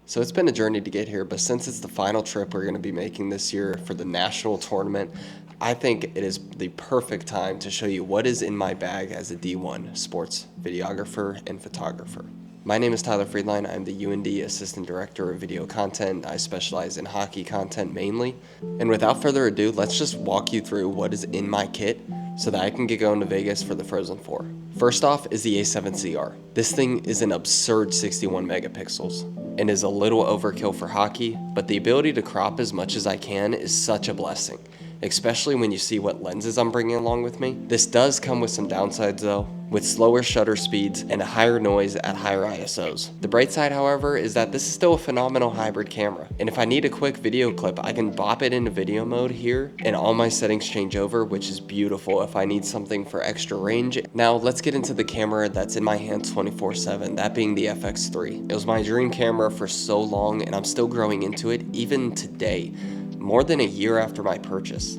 So it's been a journey to get here, but since it's the final trip we're going to be making this year for the national tournament, I think it is the perfect time to show you what is in my bag as a D1 sports videographer and photographer. My name is Tyler Friedline. I'm the UND Assistant Director of Video Content. I specialize in hockey content mainly. And without further ado, let's just walk you through what is in my kit so that I can get going to Vegas for the Frozen Four. First off is the A7CR. This thing is an absurd 61 megapixels and is a little overkill for hockey, but the ability to crop as much as I can is such a blessing, especially when you see what lenses I'm bringing along with me. This does come with some downsides though, with slower shutter speeds and a higher noise at higher ISOs. The bright side, however, is that this is still a phenomenal hybrid camera, and if I need a quick video clip, I can bop it into video mode here, and all my settings change over, which is beautiful if I need something for extra range. Now, let's get into the camera that's in my hands 24/7, that being the FX3. It was my dream camera for so long, and I'm still growing into it, even today, more than a year after my purchase.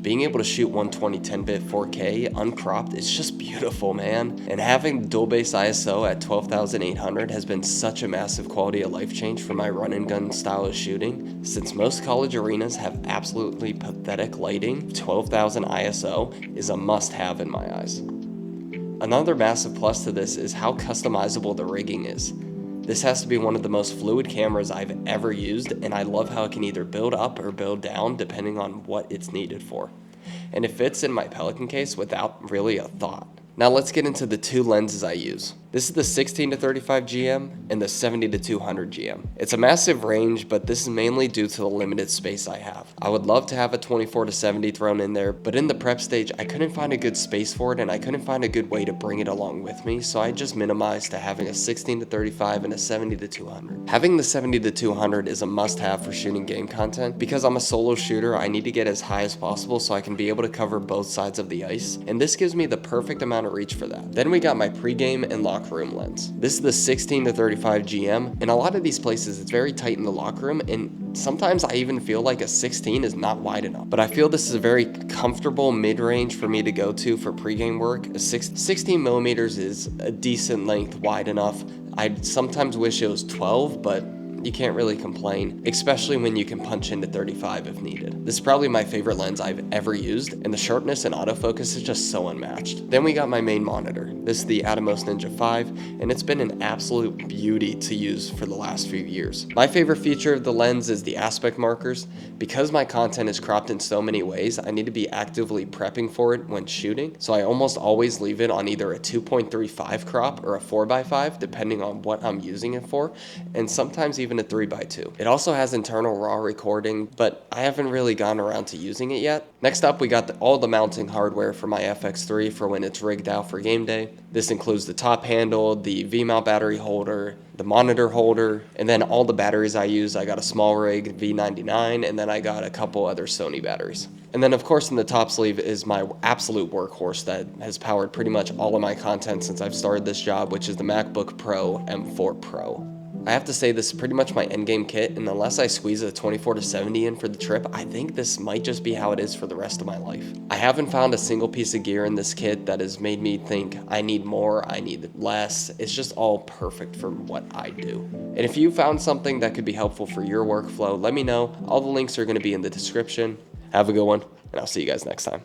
Being able to shoot 120 10-bit 4K uncropped is just beautiful, man. And having the dual base ISO at 12,800 has been such a massive quality of life change for my run and gun style of shooting. Since most college arenas have absolutely pathetic lighting, 12,000 ISO is a must-have in my eyes. Another massive plus to this is how customizable the rigging is. This has to be one of the most fluid cameras I've ever used, and I love how it can either build up or build down depending on what it's needed for. And it fits in my Pelican case without really a thought. Now let's get into the two lenses I use. This is the 16-35 GM and the 70-200 GM. It's a massive range, but this is mainly due to the limited space I have. I would love to have a 24-70 thrown in there, but in the prep stage, I couldn't find a good space for it and I couldn't find a good way to bring it along with me, so I just minimized to having a 16-35 and a 70-200. Having the 70-200 is a must-have for shooting game content. Because I'm a solo shooter, I need to get as high as possible so I can be able to cover both sides of the ice, and this gives me the perfect amount of reach for that. Then we got my pregame and locker room lens. This is the 16-35 GM, and a lot of these places it's very tight in the locker room, and sometimes I even feel like a 16 is not wide enough. But I feel this is a very comfortable mid-range for me to go to for pregame work. 16 millimeters is a decent length, wide enough. I sometimes wish it was 12, but you can't really complain, especially when you can punch into 35 if needed. This is probably my favorite lens I've ever used, and the sharpness and autofocus is just so unmatched. Then we got my main monitor. This is the Atomos Ninja 5, and it's been an absolute beauty to use for the last few years. My favorite feature of the lens is the aspect markers. Because my content is cropped in so many ways, I need to be actively prepping for it when shooting, so I almost always leave it on either a 2.35 crop or a 4x5, depending on what I'm using it for, and sometimes even a 3x2. It also has internal RAW recording, but I haven't really gotten around to using it yet. Next up, we got all the mounting hardware for my FX3 for when it's rigged out for game day. This includes the top handle, the V-mount battery holder, the monitor holder, and then all the batteries I use. I got a small rig V99, and then I got a couple other Sony batteries. And then of course in the top sleeve is my absolute workhorse that has powered pretty much all of my content since I've started this job, which is the MacBook Pro M4 Pro. I have to say this is pretty much my endgame kit, and unless I squeeze a 24-70 in for the trip, I think this might just be how it is for the rest of my life. I haven't found a single piece of gear in this kit that has made me think I need more, I need less. It's just all perfect for what I do. And if you found something that could be helpful for your workflow, let me know. All the links are going to be in the description. Have a good one, and I'll see you guys next time.